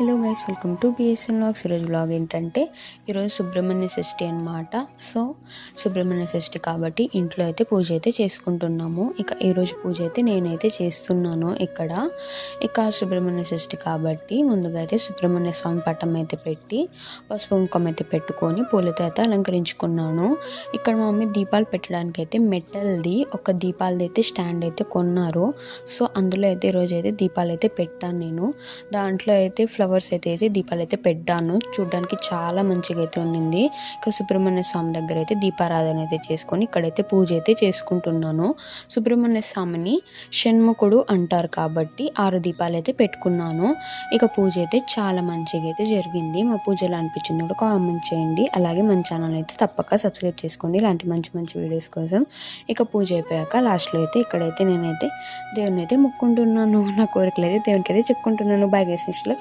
Hello guys, welcome to BSN vlogs. ఈరోజు vlog ఏంటంటే ఈరోజు సుబ్రహ్మణ్య షష్ఠి అనమాట. సో సుబ్రహ్మణ్య షష్ఠి కాబట్టి ఇంట్లో అయితే పూజ అయితే చేసుకుంటున్నాము. ఇక ఈరోజు పూజ అయితే నేనైతే చేస్తున్నాను. ఇక సుబ్రహ్మణ్య షష్ఠి కాబట్టి ముందుగా అయితే సుబ్రహ్మణ్య స్వామి పటం అయితే పెట్టి పసుపు కుంకుమ అయితే పెట్టుకొని పూలతో అయితే అలంకరించుకున్నాను. ఇక్కడ మా మమ్మీ దీపాలు పెట్టడానికి అయితే మెటల్ది ఒక దీపాలది అయితే స్టాండ్ అయితే కొన్నారు. సో అందులో అయితే ఈరోజు అయితే దీపాలు అయితే పెట్టాను నేను. దాంట్లో అయితే ఫ్లవర్స్ అయితే వేసి దీపాలు అయితే పెట్టాను. చూడడానికి చాలా మంచిగా అయితే ఉన్నింది. ఇక సుబ్రహ్మణ్య స్వామి దగ్గర అయితే దీపారాధన అయితే చేసుకొని ఇక్కడైతే పూజ అయితే చేసుకుంటున్నాను. సుబ్రహ్మణ్య స్వామిని షణ్ముఖుడు అంటారు కాబట్టి 6 దీపాలు అయితే పెట్టుకున్నాను. ఇక పూజ అయితే చాలా మంచిగా అయితే జరిగింది. మా పూజలు అనిపించింది కూడా కామెంట్ చేయండి. అలాగే మన ఛానల్ అయితే తప్పక సబ్స్క్రైబ్ చేసుకోండి ఇలాంటి మంచి మంచి వీడియోస్ కోసం. ఇక పూజ అయిపోయాక లాస్ట్లో అయితే ఇక్కడైతే నేనైతే దేవుని అయితే మొక్కుంటున్నాను. నా కోరికలు అయితే దేవునికి అయితే చెప్పుకుంటున్నాను. Bye guys, నెక్స్ట్లో